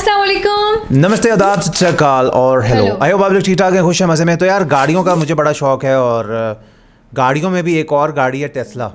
अस्सलाम वालेकुम। नमस्ते, आदाब, सत श्री अकाल और हेलो। आई होप आप लोग ठीक ठाक हैं, खुश हैं, मज़े में। तो यार गाड़ियों का मुझे बड़ा शौक है और गाड़ियों में भी एक और गाड़ी है टेस्ला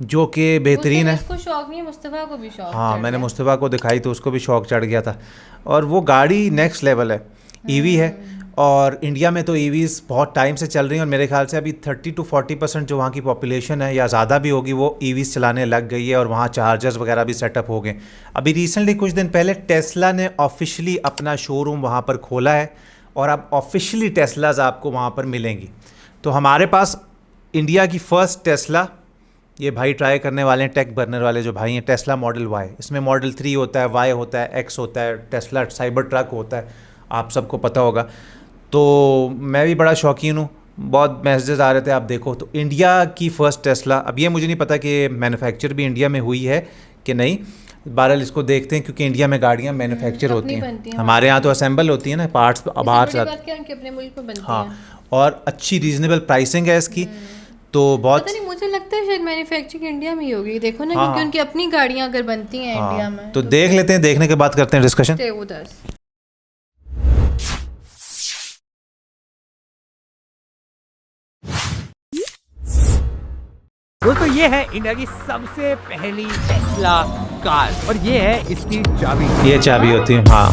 जो कि बेहतरीन है। उसको शौक नहीं है, मुस्तफ़ा को भी शौक हाँ, चढ़ मैंने गया। मुस्तफ़ा को दिखाई तो उसको भी शौक चढ़ गया था। और वो गाड़ी नेक्स्ट लेवल है, ईवी है। और इंडिया में तो ईवीज़ बहुत टाइम से चल रही हैं और मेरे ख्याल से अभी 30 to 40% जो वहाँ की पॉपुलेशन है या ज़्यादा भी होगी वो ईवीज़ चलाने लग गई है और वहाँ चार्जर्स वगैरह भी सेटअप हो गए। अभी रिसेंटली कुछ दिन पहले टेस्ला ने ऑफिशियली अपना शोरूम वहाँ पर खोला है और अब ऑफिशियली टेस्लाज आपको वहाँ पर मिलेंगी। तो हमारे पास इंडिया की फ़र्स्ट टेस्ला ये भाई ट्राई करने वाले हैं, टेक बर्नर वाले जो भाई हैं। टेस्ला मॉडल वाई, इसमें मॉडल 3 होता है, वाई होता है, एक्स होता है, टेस्ला साइबर ट्रक होता है, आप सबको पता होगा। तो मैं भी बड़ा शौकीन हूँ, बहुत मैसेजेस आ रहे थे, आप देखो। तो इंडिया की फ़र्स्ट टेस्ला, अब ये मुझे नहीं पता कि मैन्युफैक्चर भी इंडिया में हुई है कि नहीं, बहरहाल इसको देखते हैं क्योंकि इंडिया में गाड़ियाँ मैन्युफैक्चर होती हैं। हमारे यहाँ तो असेंबल होती है ना, पार्ट्स बाहर से अपने मुल्क में बनती हैं। हाँ, और अच्छी रीजनेबल प्राइसिंग है इसकी। तो बहुत पता नहीं, मुझे लगता है शायद मैन्युफैक्चरिंग इंडिया में ही होगी, देखो ना। हाँ, क्योंकि उनकी अपनी गाड़ियां अगर बनती हैं इंडिया में तो देख लेते हैं, देखने के बाद करते हैं डिस्कशन। उधर दोस्तों ये है इंडिया की सबसे पहली टेस्ला कार और ये है इसकी चाबी। ये चाबी होती है, हाँ,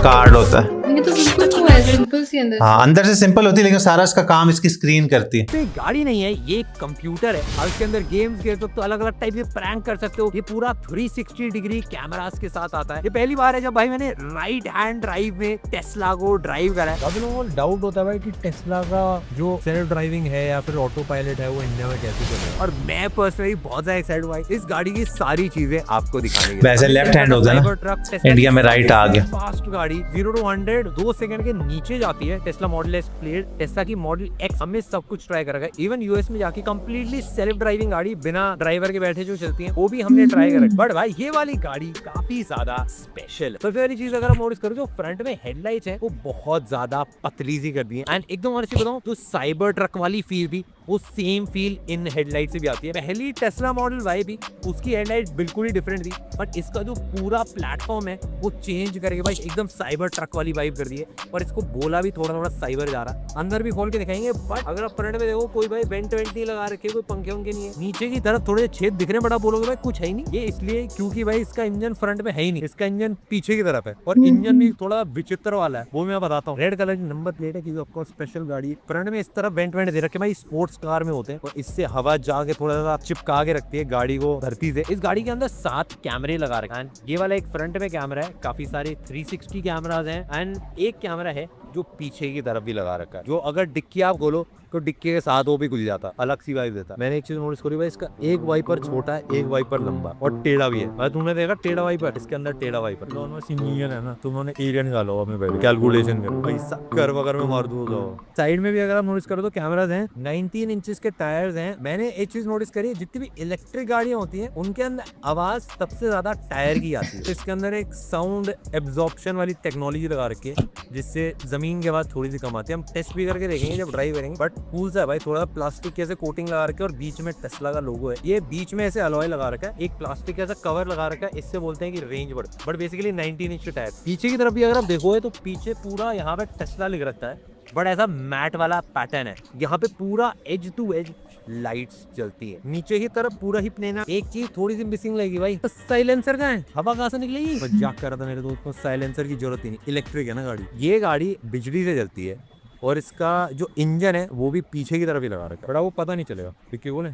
कार्ड होता है। ये तो बिल्कुल वो है, सिंपल सी अंदर। हाँ, अंदर से सिंपल होती है लेकिन सारा इसका काम इसकी स्क्रीन करती है। तो ये गाड़ी नहीं है, ये एक कंप्यूटर है और इसके अंदर गेम्स खेल सकते हो, अलग अलग टाइप के प्रैंक कर सकते हो। ये पूरा 360 डिग्री कैमरास के साथ आता है। ये पहली बार है जब भाई मैंने राइट हैंड ड्राइव में टेस्ला को ड्राइव करा है। काफी लोगों को डाउट होता है भाई कि टेस्ला का जो सेल्फ ड्राइविंग है या फिर ऑटो पायलट है वो इंडिया में कैसे चलेगा, और मैं पर्सनली बहुत ज्यादा एक्साइटेड हुआ इस गाड़ी की सारी चीजें आपको दिखाने के लिए। वैसे लेफ्ट हैंड होता है ना, इंडिया में राइट आ गया। फास्ट गाड़ी 0 to 100 2 सेकंड के नीचे जाती है। Tesla model S plate, Tesla की मॉडल एक्स, हमने सब कुछ ट्राई करा है। इवन यूएस में जाके कंप्लीटली सेल्फ ड्राइविंग गाड़ी बिना ड्राइवर के बैठे जो चलती है वो भी हमने ट्राई करा। बट भाई ये वाली गाड़ी काफी ज्यादा स्पेशल है। सबसे पहली चीज अगर आप नोटिस करो, जो फ्रंट में हेडलाइट्स है वो बहुत ज्यादा पतली सी कर दी है। एंड एकदम ऑनेस्टली बताऊं तो साइबर ट्रक वाली फील भी वो सेम फील इन हेडलाइट से भी आती है। पहली टेस्ला मॉडल वाई भी उसकी हेडलाइट बिल्कुल ही डिफरेंट थी, बट इसका जो पूरा प्लेटफॉर्म है वो चेंज करके भाई एकदम साइबर ट्रक वाली वाइब कर दी है। और इसको बोला भी थोड़ा थोड़ा साइबर जा रहा है। अंदर भी खोल के दिखाएंगे, बट अगर आप फ्रंट में देखो कोई भाई वेंट नहीं लगा रखे, कोई पंखे उनके नहीं है। नीचे की तरफ थोड़े छेद दिख रहे हैं, बड़ा बोलोगे भाई कुछ है ही नहीं। ये इसलिए क्योंकि भाई इसका इंजन फ्रंट में है ही नहीं, इसका इंजन पीछे की तरफ है और इंजन भी थोड़ा विचित्र वाला है, वो मैं बताता हूँ। रेड कलर की नंबर प्लेट है क्योंकि ऑफकोर्स स्पेशल गाड़ी। फ्रंट में इस तरफ वेंट दे रखे भाई, स्पोर्ट्स कार में होते हैं और इससे हवा जाके थोड़ा सा चिपका के रखती है गाड़ी को धरती से। इस गाड़ी के अंदर 7 कैमरे लगा रखे हैं। ये वाला एक फ्रंट में कैमरा है, काफी सारे 360 कैमराज हैं एंड एक कैमरा है जो पीछे की तरफ भी लगा रखा है, जो अगर डिक्की आप खोलो तो डिक्की के साथ वो भी खुल जाता, अलग सी वाइब देता। मैंने एक चीज नोटिस करी भाई, इसका एक वाइपर छोटा है, एक वाइपर लंबा और टेढ़ा भी है। भाई तुमने देखा टेढ़ा वाइपर, इसके अंदर टेढ़ा वाइपर। दोनों इंजीनियर है ना, तुमने एरिया निकालो हमें पहले कैलकुलेशन करो भाई, सब कर वगर में मार दो। साइड में भी अगर आप नोटिस करो तो कैमराज हैं, 19 इंचेस के टायर्स हैं। मैंने एक चीज नोटिस करी, जितनी भी इलेक्ट्रिक गाड़ियां होती हैं उनके अंदर आवाज सबसे ज्यादा टायर की आती है। तो इसके अंदर एक साउंड एब्जॉर्प्शन वाली टेक्नोलॉजी लगा रखी है जिससे जमीन के बाद थोड़ी सी कम आती है। हम टेस्ट भी करके देखेंगे जब ड्राइव करेंगे। बट कूल सा है भाई, थोड़ा प्लास्टिक के ऐसे कोटिंग लगा रखा है और बीच में टेस्ला का लोगो है। ये बीच में ऐसे अलॉय लगा रखा है, एक प्लास्टिक का ऐसा कवर लगा रखा है, इससे बोलते हैं कि रेंज बढ़। But basically 19 inch tyre. पीछे की तरफ भी अगर आप देखोगे तो पीछे पूरा यहाँ पे टेस्ला लिख रखा है, बट ऐसा मैट वाला पैटर्न है। यहाँ पे पूरा एज टू एज लाइट्स जलती है। नीचे की तरफ पूरा ही प्लेन है। एक चीज थोड़ी सी मिसिंग लगेगी भाई, तो साइलेंसर कहाँ है? हवा कहाँ से निकलेगी? मजाक कर रहा था मेरे दोस्त को, साइलेंसर की जरूरत ही नहीं, इलेक्ट्रिक है ना गाड़ी। ये गाड़ी बिजली से चलती है और इसका जो इंजन है वो भी पीछे की तरफ ही लगा रखा है, बड़ा वो पता नहीं चलेगा। क्यों बोले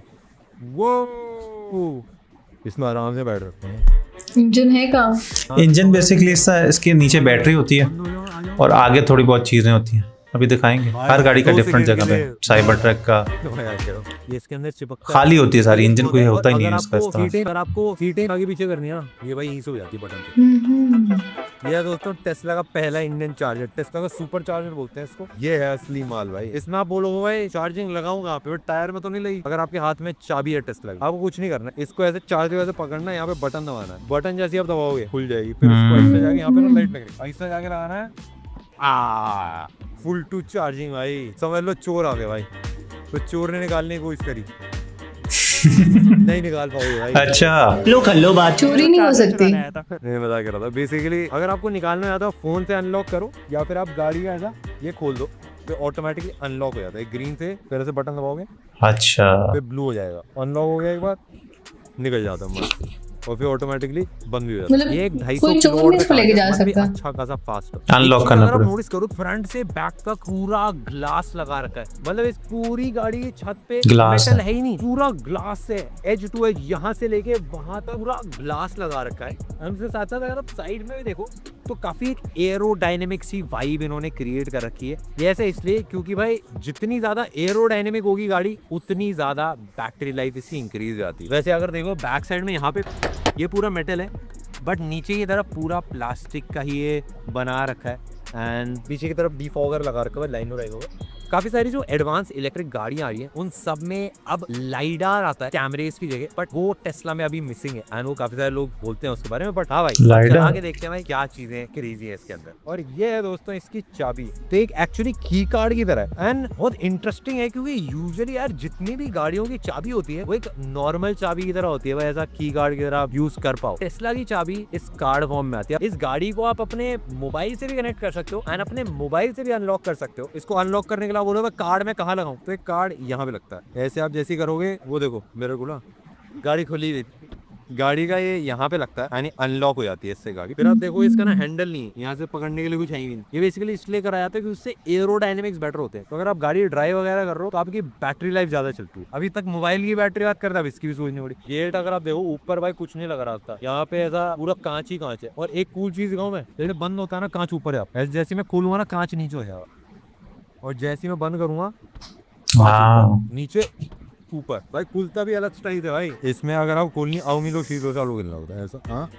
वो इसमें आराम से बैठ रखते हैं। इंजन है कहाँ? इंजन बेसिकली इसके नीचे बैटरी होती है और आगे थोड़ी बहुत चीजें होती हैं, अभी दिखाएंगे। हर गाड़ी का डिफरेंट जगह पे, साइबर ट्रक का ये इसके अंदर चिपकता खाली होती है सारी, इंजन कोई होता ही नहीं है इसका इस्तेमाल। अगर आपको सीटें आगे पीछे करनी है ना, ये भाई यहीं से हो जाती है बटन से। ये दोस्तों टेस्ला का पहला इंडियन चार्जर, टेस्ला का सुपर चार्जर बोलते हैं इसको। ये है असली माल भाई। इसमें आप बोलोगे भाई चार्जिंग लगाऊंगा पे, टायर में तो नहीं लगी। अगर आपके हाथ में चाबी है टेस्ला की, आपको कुछ नहीं करना, इसको ऐसे चार्ज वैसे पकड़ना है, यहाँ पे बटन दबाना है, बटन जैसे आप दबाओगे खुल जाएगी। फिर इसको ऐसे जाके यहाँ पे ना लाइट लगेगी, ऐसे जाके लगाना है, फुल टू चार्जिंग भाई। समझ लो चोर आ गए भाई, तो चोर ने निकालने की कोशिश करी। नहीं निकाल पाओगे भाई। अच्छा, लो कर लो बात। चोरी नहीं हो सकती। नहीं बता के रहा था बेसिकली अगर आपको निकालना है तो फोन से अनलॉक करो या फिर आप गाड़ी का ऐसा ये खोल दो तो ऑटोमेटिकली अनलॉक हो जाता है। ग्रीन से पहले से बटन दबाओगे अच्छा, फिर ब्लू हो जाएगा, अनलॉक हो गया एक बार निकल जाता है मस्त, और फिर ऑटोमेटिकली बंद भी हो जाता है। मतलब ये एक 250 कोई चोर किलोवाट नहीं का इसको लेके जा charger, मतलब सकता। अच्छा खासा फास्ट Unlock करना पड़ेगा। नोटिस करो फ्रंट से बैक तक पूरा ग्लास लगा रखा है, मतलब इस पूरी गाड़ी की छत पे ग्लास मेटल है। है ही नहीं, पूरा ग्लास है एज टू एज, यहाँ से लेके वहां तक पूरा ग्लास लगा रखा है। हमसे साथ साथ अगर आप साइड में भी देखो तो काफी एक एरोडायनेमिक सी वाइब इन्होंने क्रिएट कर रखी है। ये ऐसा इसलिए क्योंकि भाई जितनी ज्यादा एरोडायनेमिक होगी गाड़ी उतनी ज्यादा बैटरी लाइफ इसकी इंक्रीज जाती है। वैसे अगर देखो बैक साइड में यहाँ पे ये पूरा मेटल है बट नीचे की तरफ पूरा प्लास्टिक का ही ये बना रखा है एंड पीछे की तरफ डिफॉगर लगा रखा है, लाइनो रहेगा। काफी सारी जो एडवांस इलेक्ट्रिक गाड़ियां आ रही हैं उन सब में अब लाइडार आता है कैमरेज की जगह, बट वो टेस्ला में अभी मिसिंग है एंड वो काफी सारे लोग बोलते हैं उसके बारे में। बट हाँ भाई LiDAR? चला के देखते हैं भाई क्या चीजें क्रेजी है इसके अंदर। और ये है दोस्तों इसकी चाबी, तो एक एक्चुअली की कार्ड की तरह है एंड बहुत इंटरेस्टिंग है क्योंकि यूजुअली यार जितनी भी गाड़ियों की चाबी होती है वो एक नॉर्मल चाबी की तरह होती है, भाई ऐसा की कार्ड की तरह आप यूज कर पाओ। टेस्ला की चाबी इस कार्ड फॉर्म में आती है। इस गाड़ी को आप अपने मोबाइल से भी कनेक्ट कर सकते हो एंड अपने मोबाइल से भी अनलॉक कर सकते हो। इसको अनलॉक करने के लिए बोलो कार्ड में कहाँ लगाऊं, तो एक कार्ड यहाँ पे लगता है। ऐसे आप जैसे ही करोगे वो देखो मेरे को ना गाड़ी खुली हुई, गाड़ी का ये यहाँ पे लगता है यानी अनलॉक हो जाती है इससे गाड़ी। फिर आप देखो इसका ना हैंडल नहीं है, यहाँ से पकड़ने के लिए कुछ है ही नहीं। ये बेसिकली इसलिए कराया जाता है कि उससे एरोडायनेमिक्स बेटर होते हैं। तो अगर आप गाड़ी ड्राइव वगैरह कर रहे हो तो आपकी बैटरी लाइफ ज्यादा चलती है। अभी तक मोबाइल की बैटरी बात करता है, अब इसकी भी सोचनी पड़ी। गेट अगर आप देखो ऊपर भाई कुछ नहीं लगा रहा था, यहाँ पे ऐसा पूरा कांच ही कांच है। और एक कूल चीज दिखाऊं मैं, जैसे बंद होता है ना कांच ऊपर है, आप जैसे मैं खोलूंगा ना कांच नीचे हो जाएगा और जैसे मैं बंद करूंगा नीचे ऊपर। भाई खुलता भी अलग स्टाइल है भाई इसमें। अगर आप खोलनी आओ लोग सीधो चालू करना होता है ऐसा। हाँ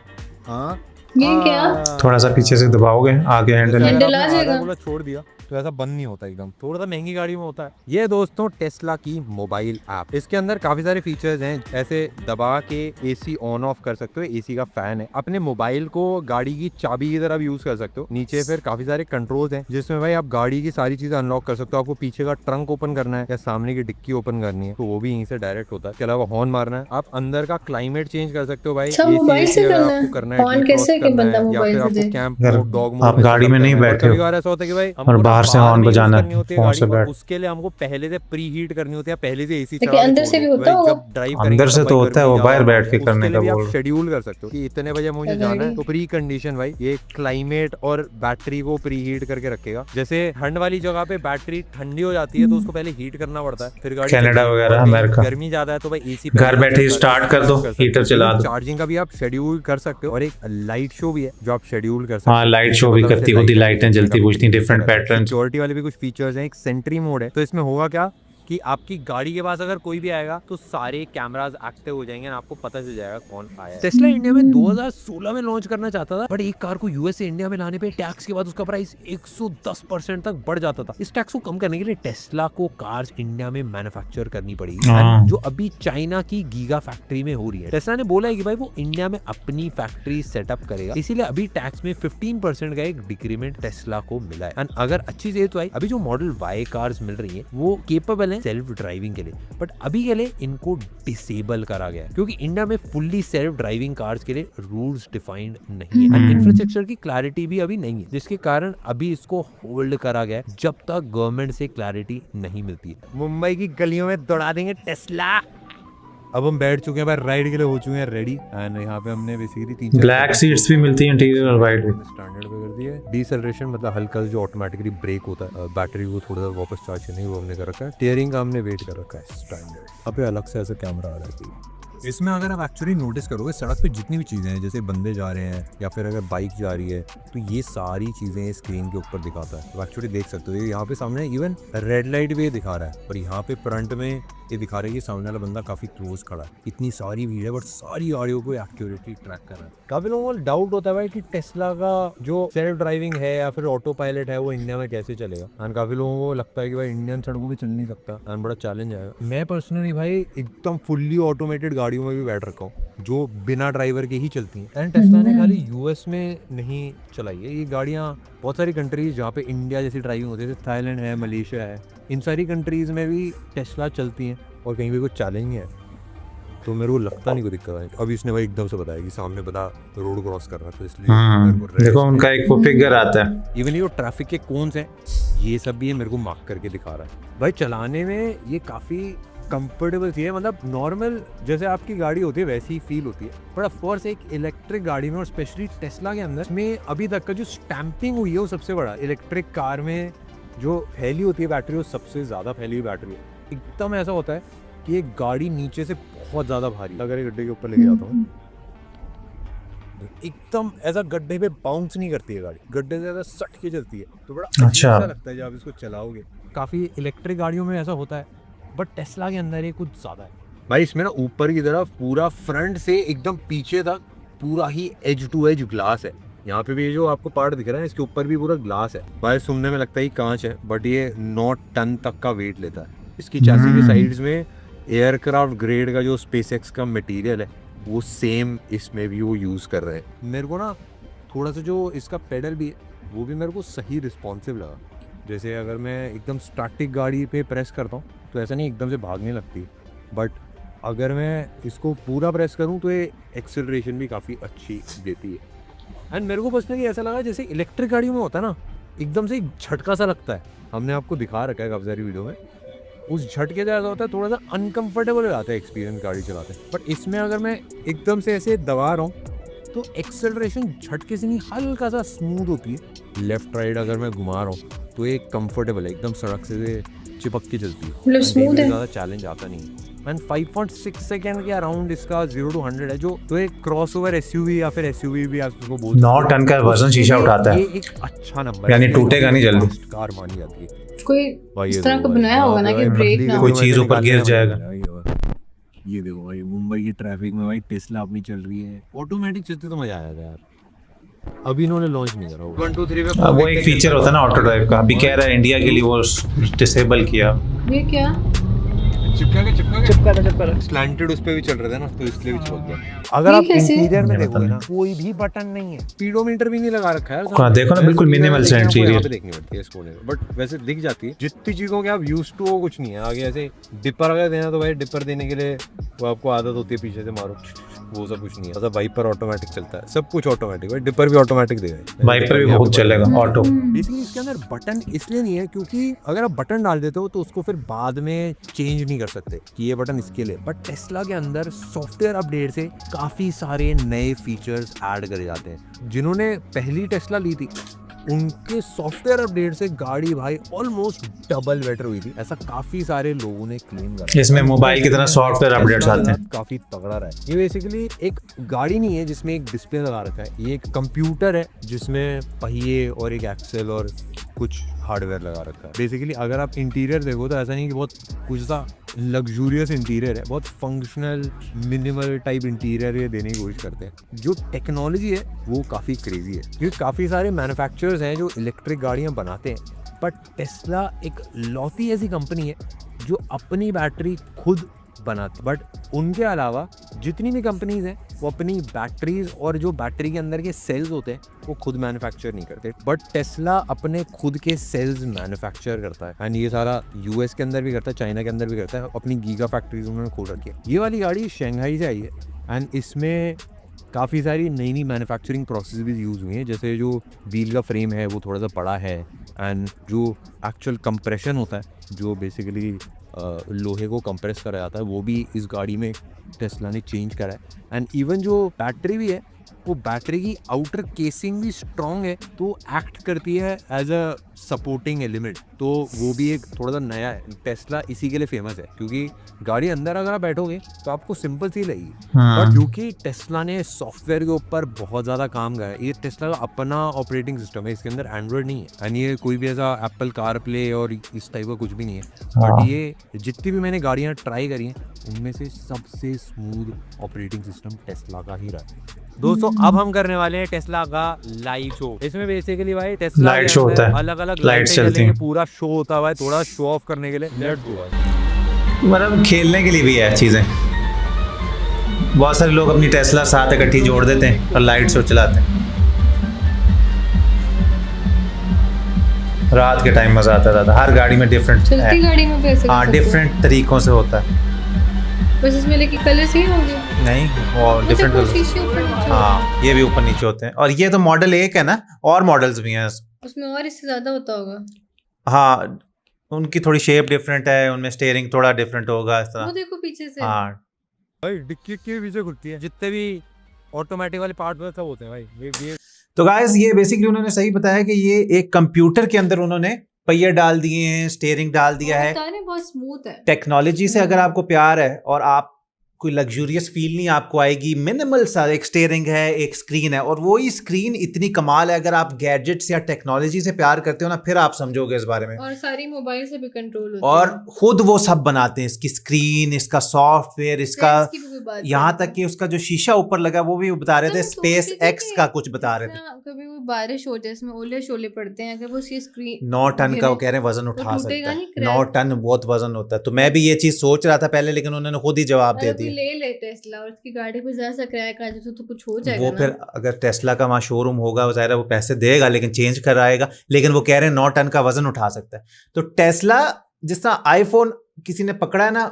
हाँ ये क्या? थोड़ा सा पीछे से दबाओगे आगे हैंडल में। हैंडल आ जाएगा। बोला छोड़ दिया तो ऐसा बंद नहीं होता एकदम, थोड़ा सा महंगी गाड़ी में होता है। ये दोस्तों टेस्ला की मोबाइल ऐप, इसके अंदर काफी सारे फीचर्स हैं। ऐसे दबा के एसी ऑन ऑफ कर सकते हो, एसी का फैन है। अपने मोबाइल को गाड़ी की चाबी की तरह यूज कर सकते हो। नीचे फिर काफी सारे कंट्रोल्स हैं जिसमें भाई आप गाड़ी की सारी चीजें अनलॉक कर सकते हो। आपको पीछे का ट्रंक ओपन करना है या सामने की डिक्की ओपन करनी है तो वो भी यहीं से डायरेक्ट होता है। इसके अलावा हॉर्न मारना है, आप अंदर का क्लाइमेट चेंज कर सकते हो भाई। अच्छा, मोबाइल से करना है? हॉर्न कैसे कि बंदा मोबाइल से दे? आप गाड़ी में नहीं बैठे हो ऐसा होता है कि भाई और बाहर से हॉर्न बजाना करनी होती है फोन गाड़ी से को, बैठ। उसके लिए हमको पहले से प्री हीट करनी होती है, पहले से एसी लेकिन अंदर से भी होता होगा? जब ड्राइव अंदर से तो होता है, वो बाहर बैठ के करने का आप बोल। शेड्यूल कर सकते हो कि इतने बजे मुझे जाना है तो प्री कंडीशन भाई ये क्लाइमेट और बैटरी को प्री हीट करके रखेगा। जैसे ठंड वाली जगह पे बैटरी ठंडी हो जाती है तो उसको पहले हीट करना पड़ता है, फिर गाड़ी कनाडा वगैरह अमेरिका गर्मी ज्यादा है तो भाई एसी घर बैठे स्टार्ट कर दो, हीटर चला दो। चार्जिंग का भी आप शेड्यूल कर सकते हो और एक लाइट शो भी है जो आप शेड्यूल कर सकते हो। हाँ, लाइट शो भी करती होती, लाइटें जलती बुझती डिफरेंट पैटर्न। सिक्योरिटी वाले भी कुछ फीचर्स हैं। एक सेंट्री मोड है, तो इसमें होगा क्या कि आपकी गाड़ी के पास अगर कोई भी आएगा तो सारे कैमरास एक्टिव हो जाएंगे और आपको पता चल जाएगा कौन आया है। टेस्ला इंडिया में 2016 में लॉन्च करना चाहता था, बट एक कार को यूएस से इंडिया में लाने पे टैक्स के बाद उसका प्राइस 110% तक बढ़ जाता था। इस टैक्स को कम करने के लिए टेस्ला को कार्स इंडिया में मैन्युफैक्चर करनी पड़ेगी, जो अभी चाइना की गीगा फैक्ट्री में हो रही है। टेस्ला ने बोला है कि भाई वो इंडिया में अपनी फैक्ट्री सेटअप करेगा, इसीलिए अभी टैक्स में 15% का एक डिक्रीमेंट टेस्ला को मिला है। एंड अगर अच्छी चीज तो आई, अभी जो मॉडल वाई कार्स मिल रही है वो केपेबल है सेल्फ ड्राइविंग के लिए, बट अभी के लिए इनको डिसेबल करा गया है क्योंकि इंडिया में फुल्ली सेल्फ ड्राइविंग कार्स के लिए रूल्स डिफाइंड नहीं है। इंफ्रास्ट्रक्चर की क्लैरिटी भी अभी नहीं है, जिसके कारण अभी इसको होल्ड करा गया है जब तक गवर्नमेंट से क्लैरिटी नहीं मिलती है। मुंबई की गलियों में दौड़ा देंगे टेस्ला। अब हम बैठ चुके हैं भाई, राइड के लिए हो चुके हैं रेडी। एंड यहाँ पे हमने बेसिकली 3 ब्लैक सीट्स भी मिलती हैं इंटीरियर और वाइट भी। स्टैंडर्ड पे कर दिया है। डिसेलरेशन मतलब हल्का जो ऑटोमेटिकली ब्रेक होता है, बैटरी को थोड़ा सा वापस चार्ज करने वो हमने कर रखा है। स्टीयरिंग का हमने वेट कर रखा है स्टैंडर्ड। अब अलग से ऐसा कैमरा आ रहा है। इसमें अगर आप एक्चुअली नोटिस करोगे सड़क पे जितनी भी चीज़ें हैं, जैसे बंदे जा रहे हैं या फिर अगर बाइक जा रही है तो ये सारी चीज़ें स्क्रीन के ऊपर दिखाता है। तो एक्चुअली देख सकते हो यहाँ पे सामने इवन रेड लाइट भी दिखा रहा है और यहाँ पे फ्रंट में ये दिखा रहा है कि सामने वाला बंदा काफ़ी क्लोज खड़ा है। इतनी सारी भीड़ है बट सारी ऑडियो को एक्यूरेटली ट्रैक कर रहा है। काफ़ी लोगों को डाउट होता है भाई कि टेस्ला का जो सेल्फ ड्राइविंग है या फिर ऑटो पायलट है वो इंडिया में कैसे चलेगा। एंड काफ़ी लोगों को लगता है कि भाई इंडियन सड़कों पे चल नहीं सकता एंड बड़ा चैलेंज आएगा। मैं पर्सनली भाई एकदम फुल्ली ऑटोमेटेड गाड़ियों में भी बैठ रखा हूँ जो बिना ड्राइवर के ही चलती हैं। एंड टेस्ला ने खाली यूएस में नहीं चलाई है ये गाड़ियाँ, बहुत सारी कंट्रीज जहाँ पे इंडिया जैसी ड्राइविंग होती है, जैसे थाईलैंड है, मलेशिया है, इन सारी कंट्रीज में भी टेस्ला चलती हैं और कहीं भी कोई चैलेंज नहीं है। तो मेरे को लगता नहीं कोई दिक्कत आई। अभी इसने भाई एकदम से बताया कि सामने बता रोड क्रॉस कर रहा है, तो इसलिए मेरे को देखो उनका एक वो फिगर आता है। इवन ये ट्रैफिक के कोन्स हैं, ये सब भी ये मेरे को मार्क करके दिखा रहा है। भाई चलाने में ये काफ़ी कंफर्टेबल सी है, मतलब नॉर्मल जैसे आपकी गाड़ी होती है वैसी ही फील होती है। बट ऑफकोर्स एक इलेक्ट्रिक गाड़ी में और स्पेशली टेस्ला के अंदर में अभी तक का जो स्टैंपिंग हुई है वो सबसे बड़ा इलेक्ट्रिक कार में जो फैली होती है बैटरी, वो सबसे ज़्यादा फैली हुई बैटरी है। एकदम ऐसा होता है कि एक गाड़ी नीचे से बहुत ज़्यादा भारी, अगर गड्ढे के ऊपर लेके जाता हूँ एकदम ऐसा गड्ढे पे बाउंस नहीं करती है गाड़ी, गड्ढे से ज़्यादा सट के चलती है, तो बड़ा अच्छा लगता है जब इसको चलाओगे। काफ़ी इलेक्ट्रिक गाड़ियों में ऐसा होता है, बट टेस्ला के अंदर ये कुछ ज़्यादा है भाई। इसमें ना ऊपर की तरफ पूरा फ्रंट से एकदम पीछे तक पूरा ही एज टू एज ग्लास है। यहाँ पे भी जो आपको पार्ट दिख रहा है इसके ऊपर भी पूरा ग्लास है। भाई सुनने में लगता है कांच है, बट ये 9 टन तक का वेट लेता है। इसकी चैसी के साइड्स में एयरक्राफ्ट ग्रेड का जो स्पेसएक्स का मटेरियल है वो सेम इसमें भी वो यूज़ कर रहे हैं। मेरे को ना थोड़ा सा जो इसका पेडल भी है वो भी मेरे को सही रिस्पॉन्सिव लगा। जैसे अगर मैं एकदम स्टैटिक गाड़ी पे प्रेस करता हूँ तो ऐसा नहीं एकदम से भागने लगती, बट अगर मैं इसको पूरा प्रेस करूँ तो ये एक्सेलरेशन भी काफ़ी अच्छी देती है। एंड मेरे को पर्सनली ऐसा लगा जैसे इलेक्ट्रिक गाड़ियों में होता है ना, एकदम से एक झटका सा लगता है। हमने आपको दिखा रखा है काफ़ी सारी वीडियो में, उस झटके से ऐसा होता है थोड़ा सा अनकंफर्टेबल हो जाता है एक्सपीरियंस गाड़ी चलाते हैं। बट इसमें अगर मैं एकदम से ऐसे दबा रहा हूँ तो एक्सेलरेशन झटके से नहीं हल्का सा स्मूथ होती है। लेफ्ट राइट अगर मैं घुमा रहा हूँ तो ये कंफर्टेबल है, एकदम सड़क से चिपक के चलती है, स्मूथ है, ज़्यादा चैलेंज आता नहीं है। एंड 5.6 सेकंड के अराउंड इसका 0 to 100 है, जो तो एक क्रॉसओवर एसयूवी या फिर एसयूवी भी आप उसको बोल 9 टन का वजन शीशा उठाता है, ये एक अच्छा नंबर यानी टूटेगा नहीं जल्दी। कार मानी जाती है। कोई इस तरह का बनाया होगा ना कि ब्रेक ना कोई चीज ऊपर गिर जाएगा। ये देखो भाई मुंबई की ट्रैफिक में भाई टेस्ला अपनी चल रही है, ऑटोमेटिक चलती तो मजा आया था यार। अभी इन्होंने लॉन्च नहीं करा होगा। 1 2 3 पे वो एक फीचर होता है ना ऑटो ड्राइव का, अभी कह रहा है इंडिया के लिए वो डिसेबल किया। ये क्या चिपका स्लैंटेड उस पे भी चल रहे थे ना, तो इसलिए भी चिपक गया। अगर आप इंटीरियर में देखोगे ना कोई भी बटन नहीं है, स्पीडोमीटर भी नहीं लगा रखा है। देखो ना बिल्कुल मिनिमल सा इंटीरियर देखनी पड़ती है इस कोने में, बट वैसे दिख जाती है। जितनी चीजों के आप यूज टू हो कुछ नहीं है। आगे ऐसे डिपर अगर देना तो भाई डिपर देने के लिए वो आपको आदत होती है पीछे से मारो, वो सब कुछ नहीं है। मतलब वाइपर ऑटोमेटिक चलता है, सब कुछ ऑटोमेटिक है, डिपर भी ऑटोमेटिक देगा, वाइपर भी बहुत चलेगा ऑटो। बेसिकली इसके अंदर बटन इसलिए नहीं है क्योंकि अगर आप बटन डाल देते हो तो उसको फिर बाद में चेंज नहीं कर सकते कि ये बटन इसके लिए। बट टेस्ला के अंदर सॉफ्टवेयर अपडेट से काफी सारे नए फीचर्स ऐड करे जाते हैं। जिन्होंने पहली टेस्ला ली थी उनके सॉफ्टवेयर अपडेट से गाड़ी भाई ऑलमोस्ट डबल बेटर हुई थी, ऐसा काफी सारे लोगों ने क्लेम करा। इसमें मोबाइल की तरह सॉफ्टवेयर अपडेट्स आते हैं, काफी तगड़ा रहा है। ये बेसिकली एक गाड़ी नहीं है जिसमें एक डिस्प्ले लगा रखा है, ये एक कंप्यूटर है जिसमें पहिए और एक एक्सेल और कुछ हार्डवेयर लगा रखा है। बेसिकली अगर आप इंटीरियर देखो तो ऐसा नहीं कि बहुत कुछ सा लग्जूरियस इंटीरियर है, बहुत फंक्शनल मिनिमल टाइप इंटीरियर ये देने की कोशिश करते हैं। जो टेक्नोलॉजी है वो काफ़ी क्रेजी है, क्योंकि काफ़ी सारे मैन्युफैक्चरर्स हैं जो इलेक्ट्रिक गाड़ियाँ बनाते हैं, बट टेस्ला एक लौती ऐसी कंपनी है जो अपनी बैटरी खुद बनाती। बट उनके अलावा जितनी भी कंपनीज हैं वो अपनी बैटरीज और जो बैटरी के अंदर के सेल्स होते हैं वो खुद मैन्युफैक्चर नहीं करते, बट टेस्ला अपने खुद के सेल्स मैन्युफैक्चर करता है। एंड ये सारा यूएस के अंदर भी करता है, चाइना के अंदर भी करता है, अपनी गीगा फैक्ट्रीज उन्होंने खोल रखी है। ये वाली गाड़ी शंघाई से आई है एंड इसमें काफ़ी सारी नई नई मैन्युफैक्चरिंग प्रोसेस भी यूज़ हुई हैं। जैसे जो व्हील का फ्रेम है वो थोड़ा सा बड़ा है, एंड जो एक्चुअल कंप्रेशन होता है जो बेसिकली लोहे को कंप्रेस करा जाता है वो भी इस गाड़ी में टेस्ला ने चेंज करा है। एंड इवन जो बैटरी भी है वो बैटरी की आउटर केसिंग भी स्ट्रॉन्ग है, तो एक्ट करती है एज अ सपोर्टिंग एलिमेंट, तो वो भी एक थोड़ा सा नया है। टेस्ला इसी के लिए फेमस है क्योंकि गाड़ी अंदर अगर आप बैठोगे तो आपको सिंपल सी लगेगी, बट क्योंकि टेस्ला ने सॉफ्टवेयर के ऊपर बहुत ज़्यादा काम करा है। ये टेस्ला का अपना ऑपरेटिंग सिस्टम है, इसके अंदर एंड्रॉयड नहीं है, एंड ये कोई भी ऐसा एप्पल कार प्ले और इस टाइप का कुछ भी नहीं है। बट ये जितनी भी मैंने गाड़ियाँ ट्राई करी हैं उनमें से सबसे स्मूथ ऑपरेटिंग सिस्टम टेस्ला का ही रहा है। दोस्तों अब हम करने वाले हैं टेस्ला का लाइव शो। इसमें बेसिकली भाई टेस्ला लाइट शो होता है, अलग अलग लाइट्स चलती हैं, पूरा शो होता है थोड़ा शो ऑफ करने के लिए। Let's go. मतलब खेलने के लिए भी है चीज़ें। बहुत सारे लोग अपनी टेस्ला साथ इकट्ठी जोड़ देते हैं और लाइट शो चलाते हैं। रात के टाइम मजा आता था, हर गाड़ी में डिफरेंट चलती गाड़ी में भी ऐसे हाँ डिफरेंट तरीकों से होता है। बस इसमें लेकिन कलर सही होंगे। नहीं वो डिफरेंट वो कलर। शीशे ऊपर नीचे हाँ ये भी ऊपर नीचे होते हैं, और ये तो मॉडल 1 है ना, और मॉडल्स भी हैं। उसमें और इससे ज्यादा होता होगा। हाँ उनकी थोड़ी शेप डिफरेंट है, उनमें स्टीयरिंग थोड़ा डिफरेंट होगा इस वो तरह। देखो पीछे से। हाँ भाई डिक्की के पीछे खुलती है, जितने भी ऑटोमेटिक वाले पार्ट सब होते हैं भाई ये तो गाइस ये बेसिकली उन्होंने सही बताया कि ये एक कंप्यूटर के अंदर उन्होंने पहिए डाल दिए हैं, स्टीयरिंग डाल दिया है। बता रहे हैं, बहुत स्मूथ है। टेक्नोलॉजी से अगर आपको प्यार है और आप कोई लग्जूरियस फील नहीं आपको आएगी, मिनिमल सा एक स्टीयरिंग है, एक स्क्रीन है, और वो ही स्क्रीन इतनी कमाल है। अगर आप गैजेट्स या टेक्नोलॉजी से प्यार करते हो ना, फिर आप समझोगे इस बारे में। और सारी मोबाइल से भी कंट्रोल होती और है। खुद वो सब बनाते हैं, इसकी स्क्रीन, इसका सॉफ्टवेयर, इसका Sense की भी कोई बात यहाँ नहीं तक कि उसका जो शीशा ऊपर लगा वो भी बता रहे तो थे, मैं सोच स्पेस रही थी एक्स कि का कुछ बता रहे थे। ना, कभी कोई बारिश हो जाए, इसमें ओले शोले पड़ते हैं, अगर वो उसकी स्क्रीन 9 टन का वो गिरे, कह रहे हैं वजन वो उठा सकता टूटेगा है। नहीं, क्रैक। 9 टन बहुत वजन होता है। तो मैं भी ये चीज सोच रहा था पहले, लेकिन उन्होंने खुद ही जवाब दे अगर तू दिया। ले ले टेस्ला और उसकी गाड़ी पे जरा सा क्रैक आ जाए तो कुछ हो जाएगा वो ना। फिर अगर टेस्ला का वहाँ शोरूम होगा, वो ज़ाहिर है वो पैसे देगा लेकिन चेंज कराएगा, लेकिन वो कह रहे हैं 9 टन का वजन उठा सकता है। तो टेस्ला, जिस तरह आईफोन किसी ने पकड़ा है ना,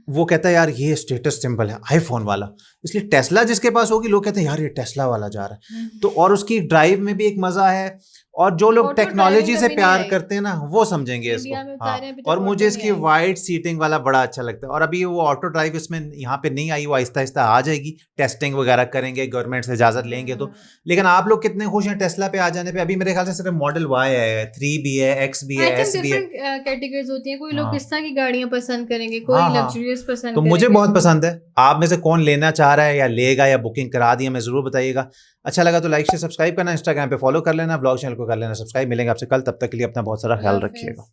वो कहता है यार ये स्टेटस सिंबल है आईफोन वाला, इसलिए टेस्ला जिसके पास होगी लोग कहते हैं यार ये टेस्ला वाला जा रहा है। तो और उसकी ड्राइव में भी एक मजा है, और जो लोग ऑटो टेक्नोलॉजी ड्राइविंग से कभी प्यार नहीं आई। करते हैं ना वो समझेंगे इंडिया में इसको। बता हाँ, रहे हैं, अभी तक और ऑटो मुझे नहीं इसकी आई। वाइट सीटिंग वाला बड़ा अच्छा लगता है। और अभी वो ऑटो ड्राइव इसमें यहाँ पे नहीं आई, वो आहिस्ता आहिस्ता आ जाएगी, टेस्टिंग वगैरह करेंगे, गवर्नमेंट से इजाजत लेंगे तो। लेकिन आप लोग कितने खुश हैं टेस्ला पे आ जाने पे? अभी मेरे ख्याल से सिर्फ मॉडल Y है, 3 भी है, X भी है, आई थिंक S भी है। डिफरेंट कैटेगरीज होती हैं, कोई लोग हाँ। किस तरह की गाड़ियां पसंद करेंगे, कोई हाँ, हाँ। लग्जरियस पसंद तो करेंगे। मुझे बहुत पसंद है। आप में से कौन लेना चाह रहा है या लेगा या बुकिंग करा दी, हमें जरूर बताइएगा। अच्छा लगा तो लाइक से सब्सक्राइब करना, इंस्टाग्राम पे फॉलो कर लेना, ब्लॉग चैनल को कर लेना सब्सक्राइब। मिलेंगे आपसे कल, तब तक के लिए अपना बहुत सारा ख्याल अल्लाह हाफिज़। रखिएगा।